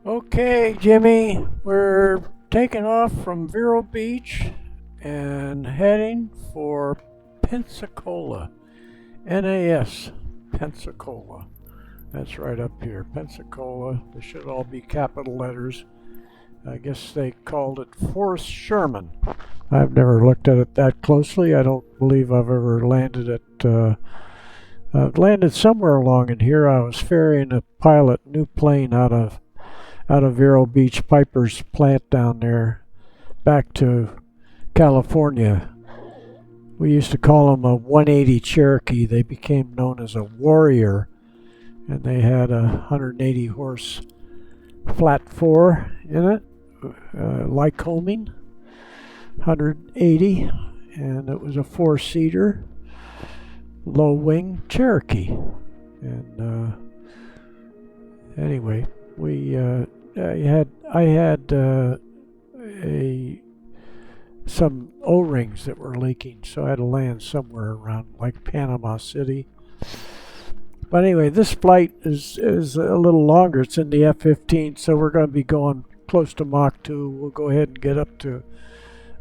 Okay, Jimmy, we're taking off from Vero Beach and heading for Pensacola. NAS, Pensacola. That's right up here, Pensacola. They should all be capital letters. I guess they called it Forrest Sherman. I've never looked at it that closely. I don't believe I've ever landed at. I've landed somewhere along in here. I was ferrying a pilot new plane out of Vero Beach Piper's plant down there back to California. We used to call them a 180 Cherokee. They became known as a Warrior, and they had a 180 horse flat four in it, Lycoming 180, and it was a four-seater low wing Cherokee. And anyway, I had some O-rings that were leaking, so I had to land somewhere around like Panama City. But anyway, this flight is a little longer. It's in the F-15, so we're going to be going close to Mach 2. We'll go ahead and get up to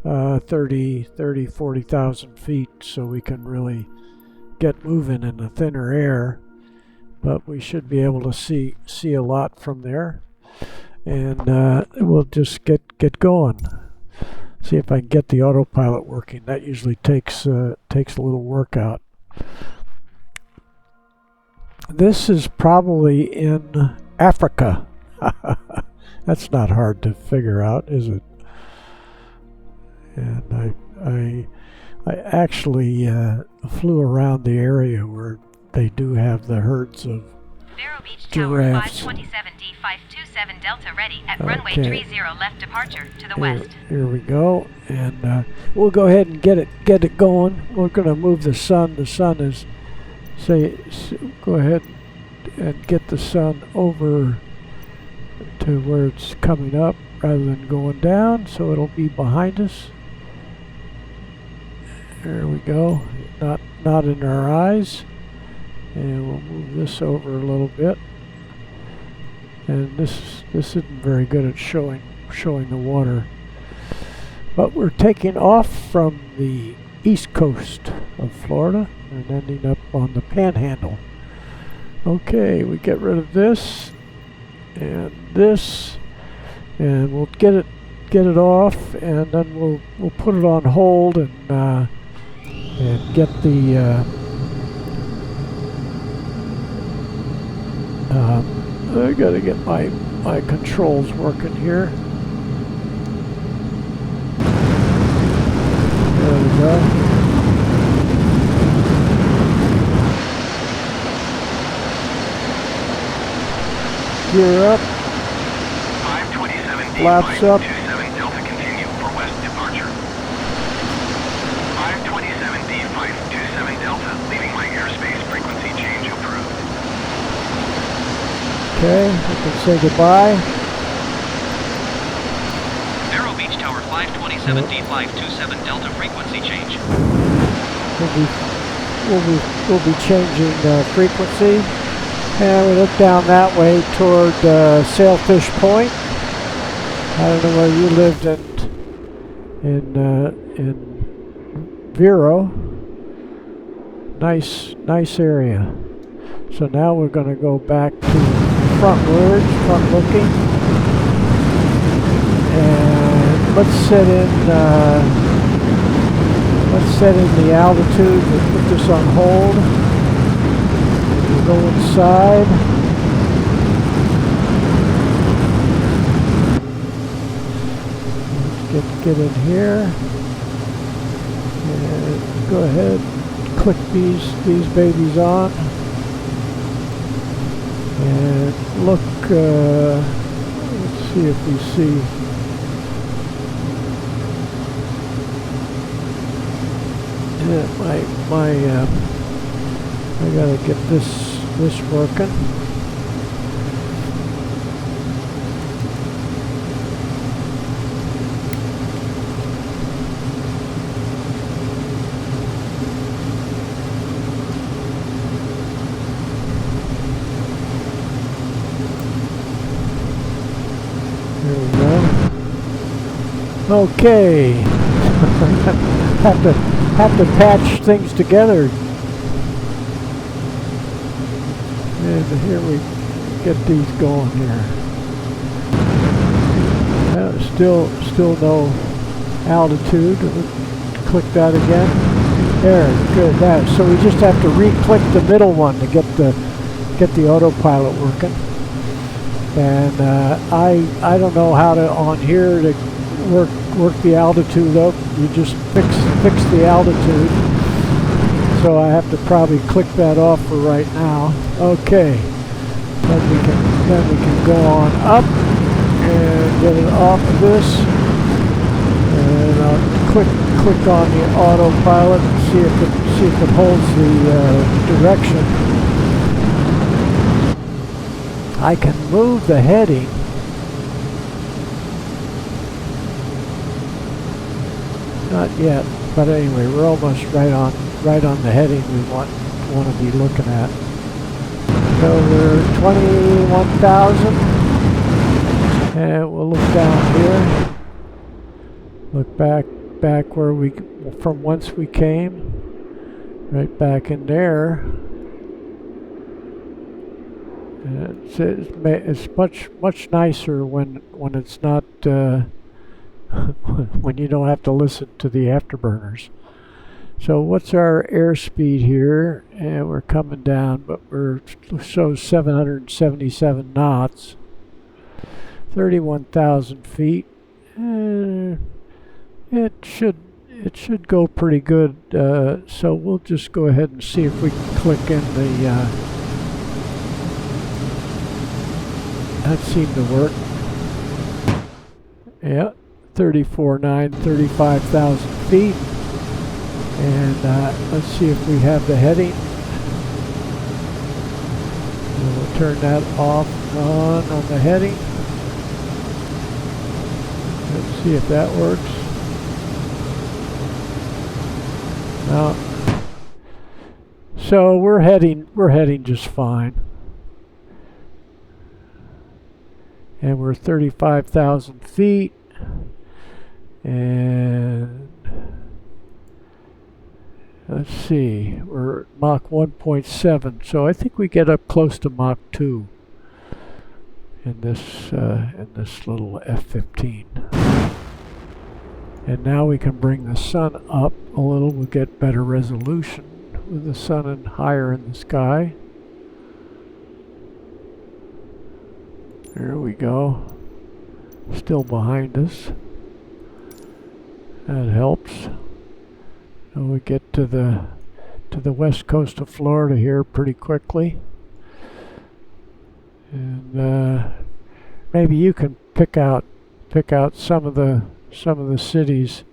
40,000 feet so we can really get moving in the thinner air. But we should be able to see a lot from there. And we'll just get going. See if I can get the autopilot working. That usually takes a little workout. This is probably in Africa. That's not hard to figure out, is it? And I actually flew around the area where they do have the herds of Vero Beach giraffes. Tower 527D 527 Delta ready at runway 30 left departure to the west. Here we go, and we'll go ahead and get it going. We're going to move the sun. The sun is go ahead and get the sun over to where it's coming up rather than going down, so it'll be behind us. There we go. Not in our eyes. And we'll move this over a little bit. And this isn't very good at showing the water. But we're taking off from the east coast of Florida and ending up on the Panhandle. Okay, we get rid of this and this, and we'll get it off, and then we'll put it on hold and get the. I gotta get my controls working here. There we go. Gear up. 527D Flaps up. 527 Delta continue for west departure. 527D 527 Delta leaving my airspace, frequency change approved. Okay, we can say goodbye. Vero Beach Tower 527D 527 Delta frequency change. We'll be changing frequency, and we look down that way toward Sailfish Point. I don't know where you lived in Vero. Nice area. So now we're going to go back to front looking, and let's set in the altitude. We'll put this on hold. We'll go inside. Get in here, and go ahead, click these babies on. And look, let's see if we see. Yeah, I gotta get this working. There we go. Okay. have to patch things together. And here we get these going here. Still no altitude. Click that again. There, good. That. So we just have to re-click the middle one to get the autopilot working. And I don't know how to on here to work the altitude up. You just fix the altitude. So I have to probably click that off for right now. Okay. Then we can go on up and get it off of this. And I'll click on the autopilot and see if it holds the direction. I can move the heading. Not yet, but anyway, we're almost right on the heading we want to be looking at. So we're 21,000, and we'll look down here. Look back where from whence we came. Right back in there. And it's much nicer when it's not when you don't have to listen to the afterburners. So what's our airspeed here? And we're coming down, but we're shows 777 knots, 31,000 feet. It should go pretty good. So we'll just go ahead and see if we can click in the. That seemed to work. Yeah, 35,000 feet. And let's see if we have the heading. And we'll turn that off on the heading. Let's see if that works. No. So we're heading just fine. And we're 35,000 feet. And let's see, we're Mach 1.7, so I think we get up close to Mach 2 in this little F-15. And now we can bring the sun up a little. We'll get better resolution with the sun higher in the sky. There we go. Still behind us. That helps. And we get to the west coast of Florida here pretty quickly. And maybe you can pick out some of the cities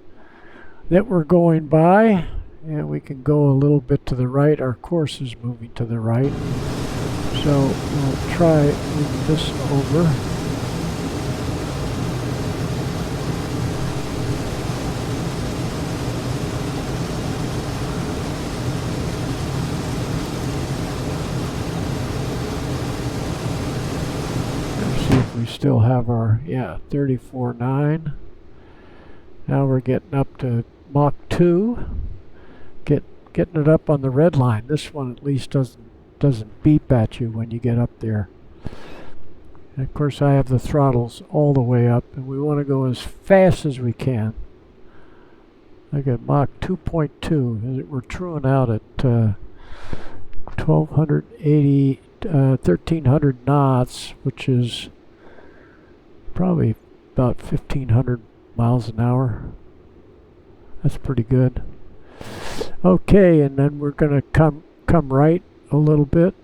that we're going by, and we can go a little bit to the right. Our course is moving to the right, so we'll try moving this over. We still have our 34.9. Now we're getting up to Mach 2. Getting it up on the red line. This one at least doesn't beep at you when you get up there. And of course I have the throttles all the way up, and we want to go as fast as we can. I got Mach 2.2. We're truing out at 1,300 knots, which is probably about 1,500 miles an hour. That's pretty good. Okay, and then we're going to come right a little bit.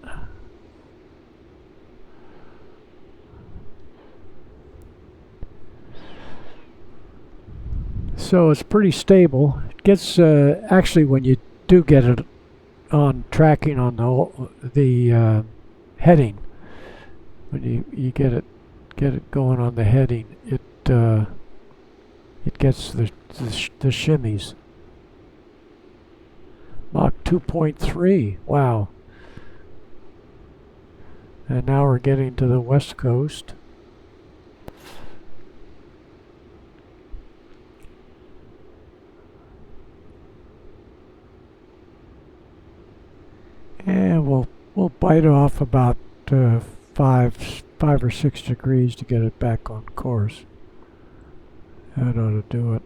So it's pretty stable. It gets actually, when you do get it on tracking on the heading, when you get it going on the heading, it gets the shimmies. Mach 2.3, wow. And now we're getting to the west coast. bite off about 5 or 6 degrees to get it back on course. That ought to do it.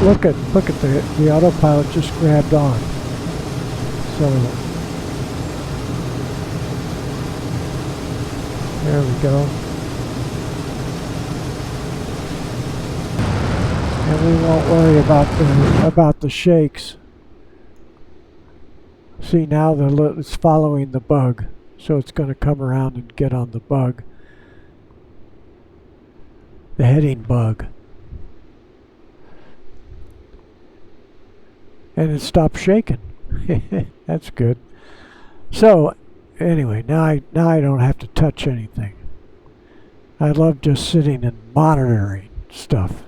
Look at the autopilot just grabbed on. So there we go. And we won't worry about the shakes. See, now it's following the bug, so it's going to come around and get on the bug, the heading bug. And it stopped shaking. That's good. So anyway, now I don't have to touch anything. I love just sitting and monitoring stuff.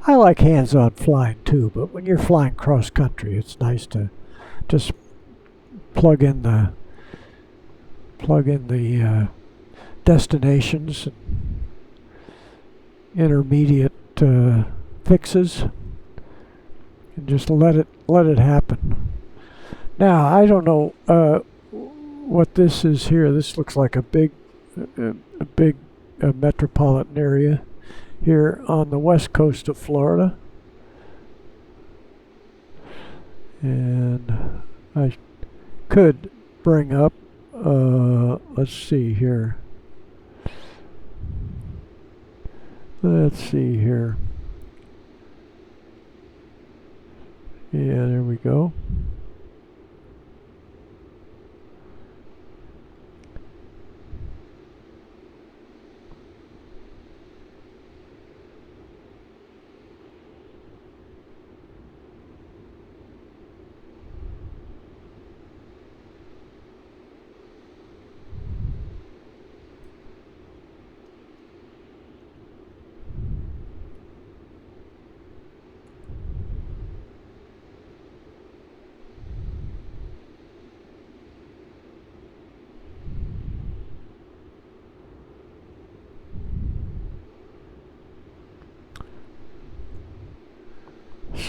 I like hands-on flying too, but when you're flying cross country, it's nice to just plug in the destinations and intermediate fixes, and just let it happen. Now I don't know what this is here. This looks like a big metropolitan area here on the west coast of Florida, and I could bring up let's see here. Yeah, there we go.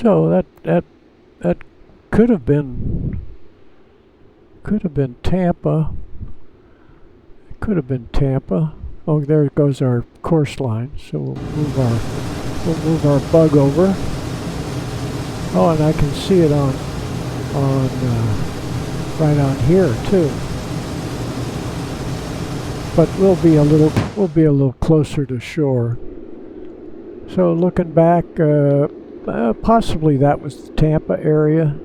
So that could have been Tampa. It could have been Tampa. Oh, there goes our course line. So we'll move our bug over. Oh, and I can see it on right on here too. But we'll be a little closer to shore. So looking back. Possibly that was the Tampa area.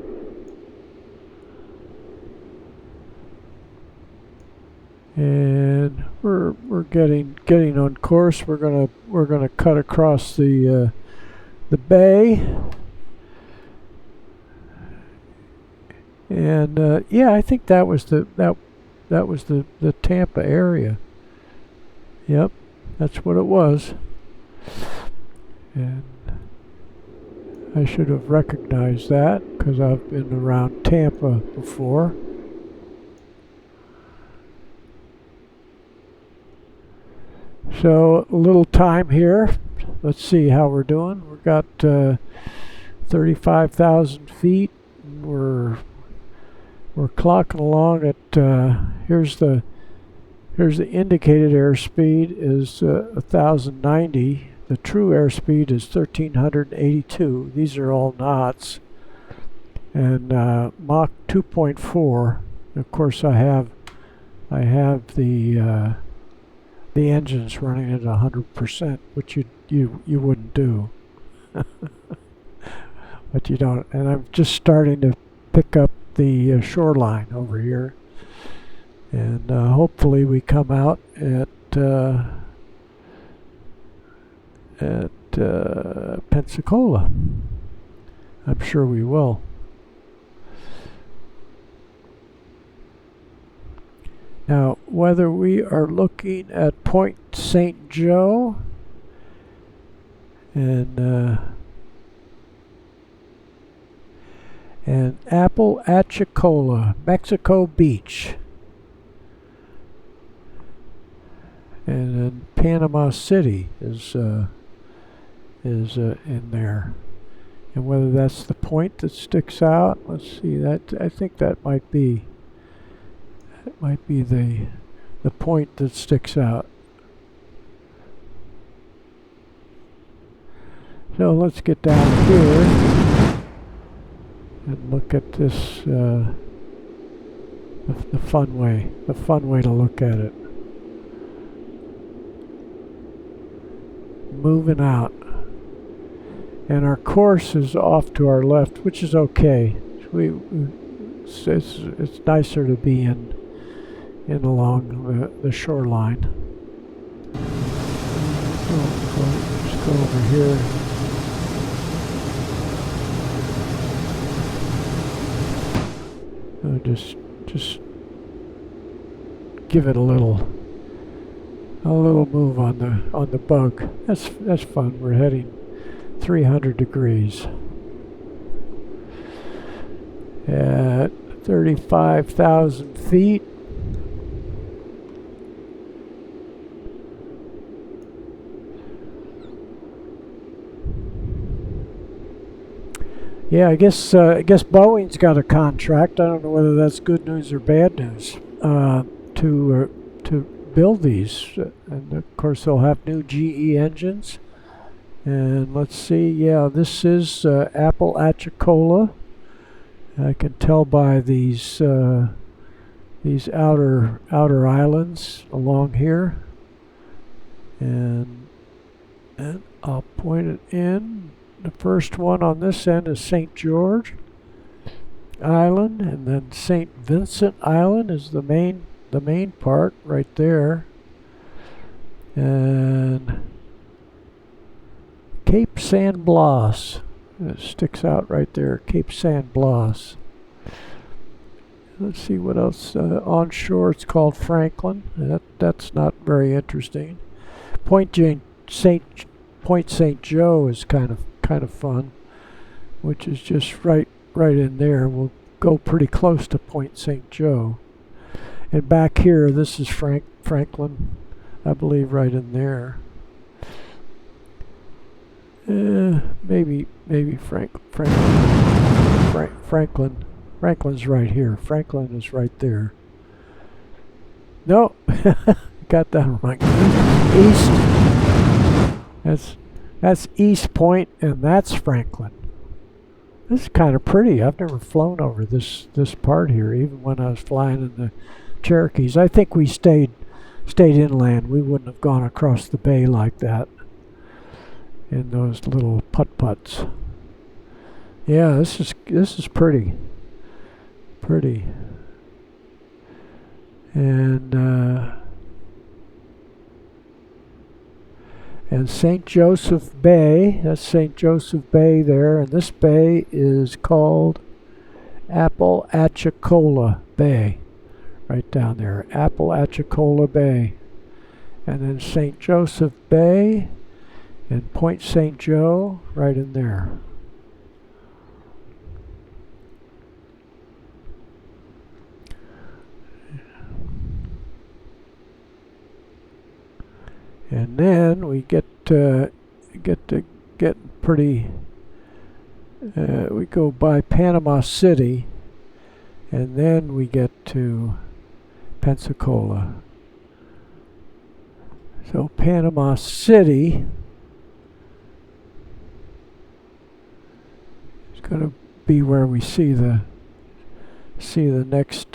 And we're getting on course. We're gonna cut across the bay. And yeah, I think that was the Tampa area. Yep, that's what it was. And I should have recognized that because I've been around Tampa before. So a little time here. Let's see how we're doing. We've got 35,000 feet. We're clocking along at here's the indicated airspeed is 1,090. The true airspeed is 1,382. These are all knots. And Mach 2.4. Of course, I have the engines running at 100%, which you wouldn't do. But you don't. And I'm just starting to pick up the shoreline over here. And hopefully we come out at Pensacola. I'm sure we will. Now, whether we are looking at Point St. Joe and Apalachicola, Mexico Beach, and then Panama City is in there. And whether that's the point that sticks out, let's see, that I think that might be the point that sticks out. So let's get down here and look at this, the fun way to look at it. Moving out. And our course is off to our left, which is okay. It's nicer to be in along the shoreline. Let's go over here. Just give it a little move on the bug. That's fun. We're heading 300 degrees at 35,000 feet. Yeah, I guess Boeing's got a contract. I don't know whether that's good news or bad news to build these, and of course they'll have new GE engines. And let's see, yeah, this is Apalachicola. I can tell by these outer islands along here, and I'll point it in. The first one on this end is St. George Island, and then St. Vincent Island is the main part right there, and Cape San Blas sticks out right there. Cape San Blas. Let's see what else. Onshore, it's called Franklin. That's not very interesting. Point St. Joe is kind of fun, which is just right in there. We'll go pretty close to Point St. Joe. And back here, this is Franklin, I believe, right in there. Maybe Franklin's right here. Franklin is right there. No, got that wrong. East. That's East Point, and that's Franklin. This is kind of pretty. I've never flown over this part here, even when I was flying in the Cherokees. I think we stayed inland. We wouldn't have gone across the bay like that in those little putt-putts. Yeah, this is pretty. And St. Joseph Bay, that's St. Joseph Bay there, and this bay is called Apalachicola Bay, right down there, Apalachicola Bay. And then St. Joseph Bay and Point St. Joe right in there. And then we get pretty. We go by Panama City, and then we get to Pensacola. So Panama City is going to be where we see the next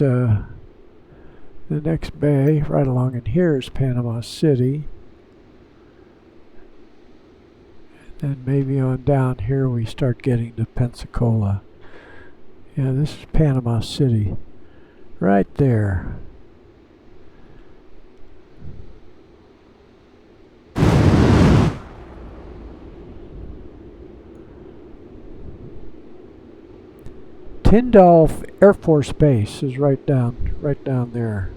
bay. Right along in here is Panama City. And maybe on down here we start getting to Pensacola. Yeah, this is Panama City. Right there. Tyndall Air Force Base is right down there.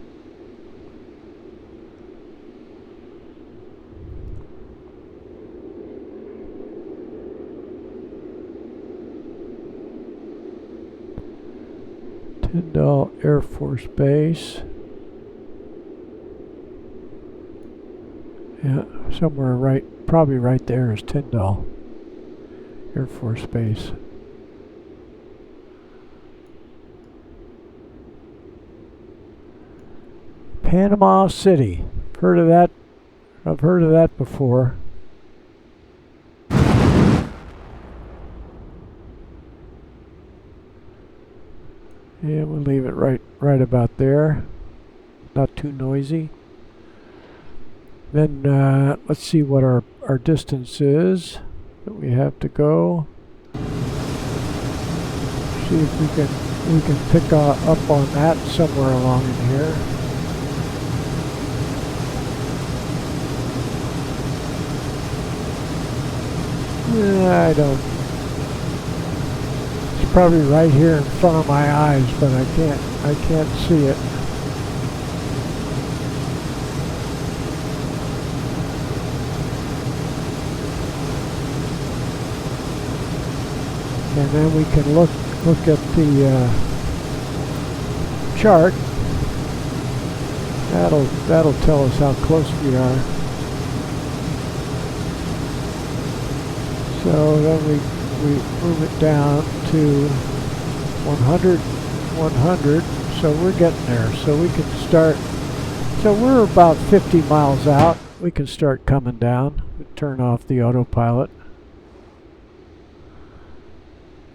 Tyndall Air Force Base. Yeah, somewhere probably right there is Tyndall Air Force Base. Panama City. Heard of that? I've heard of that before. Yeah, we'll leave it right about there. Not too noisy. Then let's see what our distance is that we have to go. See if we can pick up on that somewhere along in here. I don't. It's probably right here in front of my eyes, but I can't see it. And then we can look at the chart. That'll tell us how close we are. So then we move it down to 100, so we're getting there. So we can start, so we're about 50 miles out. We can start coming down, turn off the autopilot.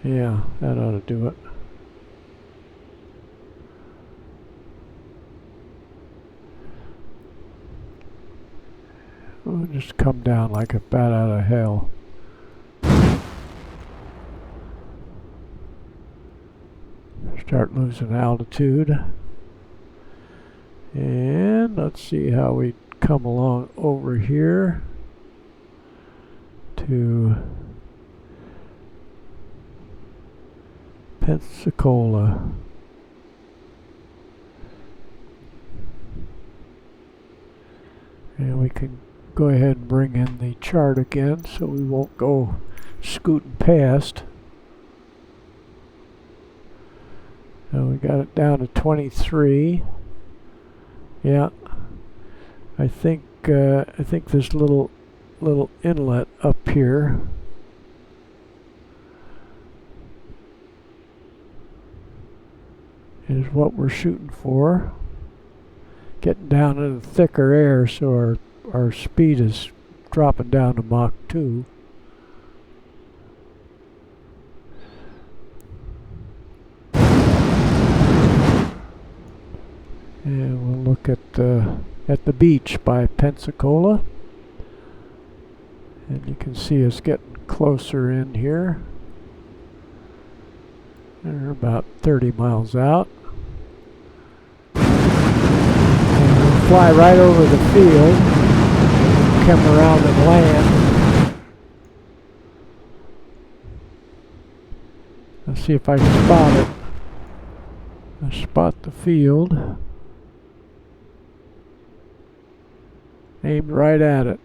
Yeah, that ought to do it. We'll just come down like a bat out of hell. Start losing altitude. And let's see how we come along over here to Pensacola. And we can go ahead and bring in the chart again so we won't go scooting past. We got it down to 23. Yeah, I think this little inlet up here is what we're shooting for. Getting down into thicker air, so our speed is dropping down to Mach 2. And we'll look at the beach by Pensacola. And you can see us getting closer in here. We're about 30 miles out. And we'll fly right over the field, come around and land. Let's see if I can spot it. I spot the field. Aimed right at it.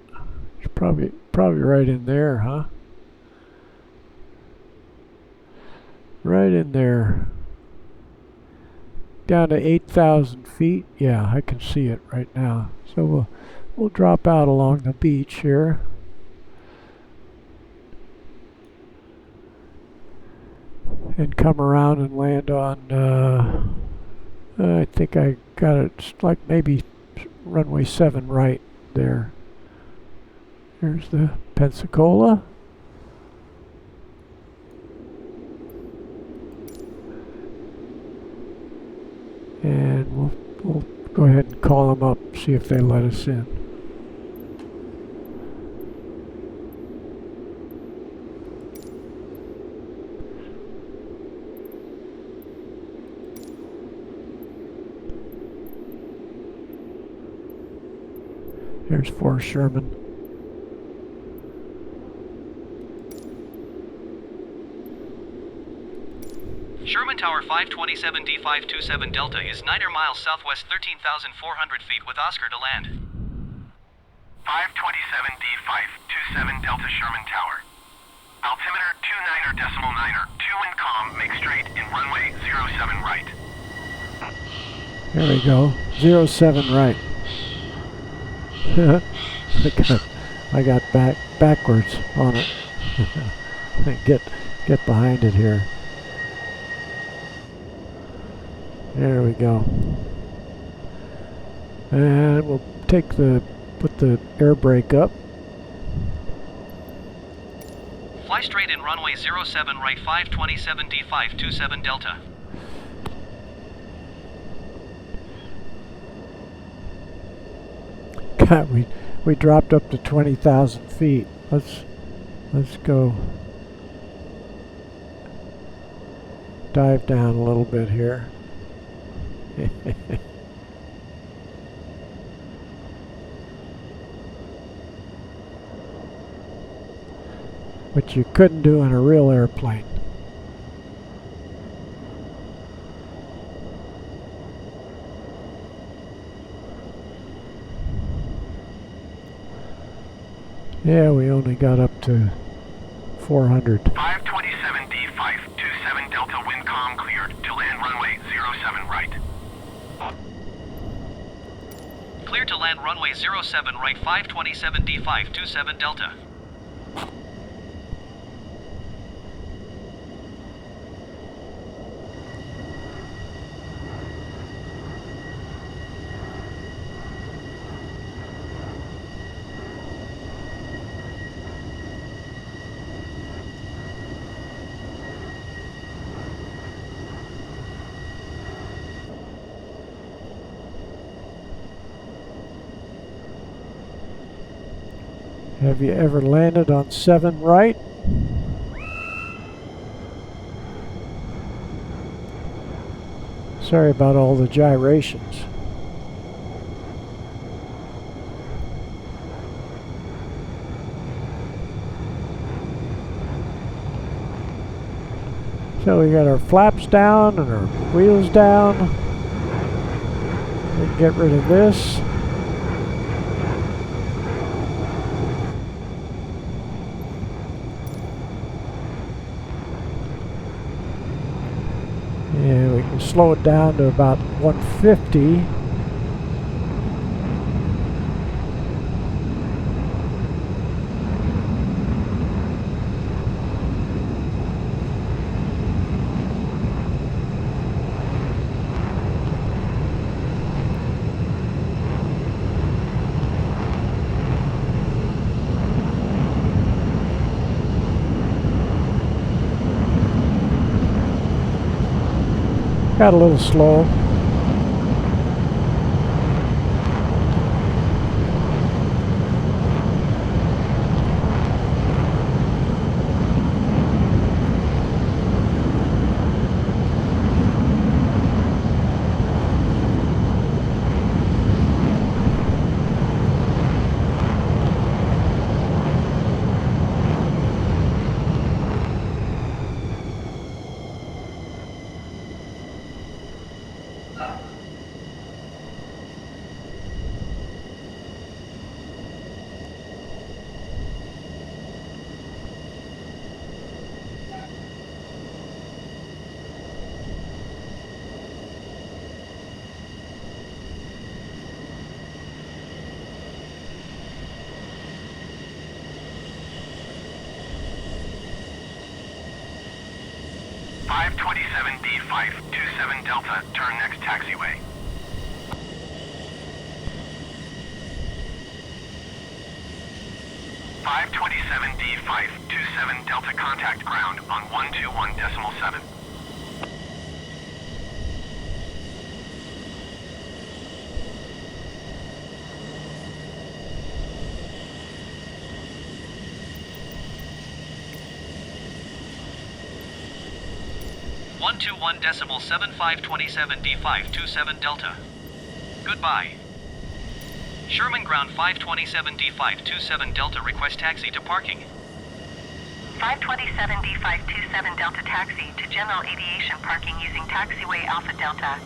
It's probably right in there, huh? Right in there. Down to 8,000 feet. Yeah, I can see it right now. So we'll drop out along the beach here. And come around and land on, I think I got it, it's like maybe runway 7 right there. There's the Pensacola. And we'll go ahead and call them up, see if they let us in. There's Fort Sherman. Sherman Tower 527D527 Delta is 9 miles southwest 13,400 feet with Oscar to land. 527D527 Delta Sherman Tower. Altimeter 29er.9er. 2 wind calm, make straight in runway 07 right. There we go. 07 right. I got backwards on it. get behind it here. There we go. And we'll put the air brake up. Fly straight in runway 07 right 527D 527 Delta. God, we dropped up to 20,000 feet. Let's go dive down a little bit here. Which you couldn't do in a real airplane. Yeah, we only got up to 400. 527D 527 Delta WindCom cleared to land runway 07 right. Clear to land runway 07 right 527D 527 Delta. Have you ever landed on 7 right? Sorry about all the gyrations. So we got our flaps down and our wheels down. We can get rid of this. Yeah, we can slow it down to about 150. Got a little slow. D 527 Delta, turn next taxiway. D 527 Delta, contact ground on 121.7. .121 decimal 7527 D 527 Delta. Goodbye. Sherman Ground 527 D 527 Delta, request taxi to parking. 527 D 527 Delta, taxi to general aviation parking using taxiway Alpha Delta.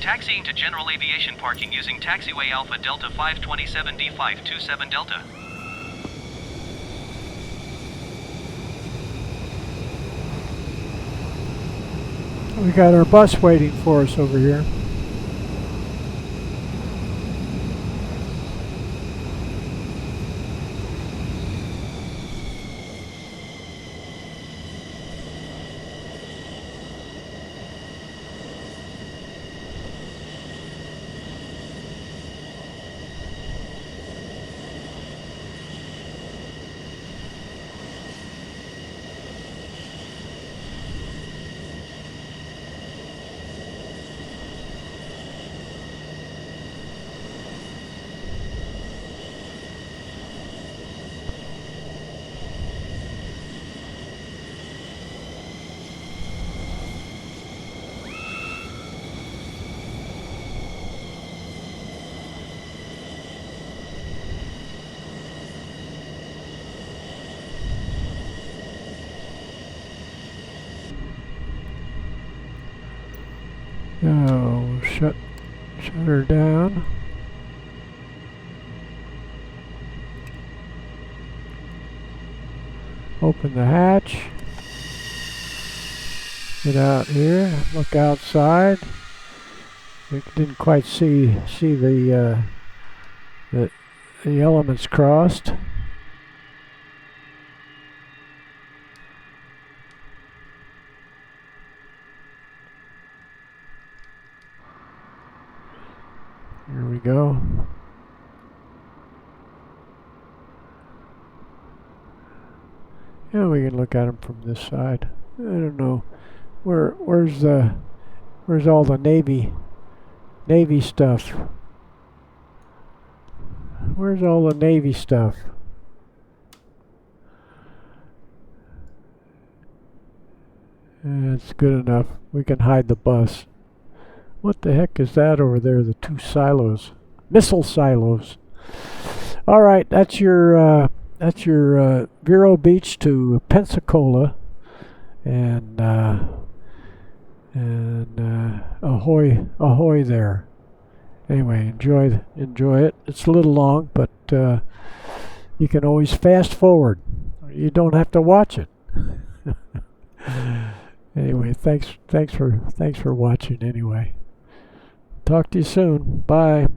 Taxiing to general aviation parking using taxiway Alpha Delta 527 D 527 Delta. We got our bus waiting for us over here. Oh, shut her down. Open the hatch. Get out here. Look outside. We didn't quite see the elements crossed. Here we go. Yeah, we can look at them from this side. I don't know. Where's all the Navy stuff? Where's all the Navy stuff? It's good enough. We can hide the bus. What the heck is that over there? The two silos. Missile silos. All right, that's your Vero Beach to Pensacola, and ahoy there. Anyway, enjoy it. It's a little long, but you can always fast forward. You don't have to watch it. Anyway, thanks for watching. Anyway, talk to you soon. Bye.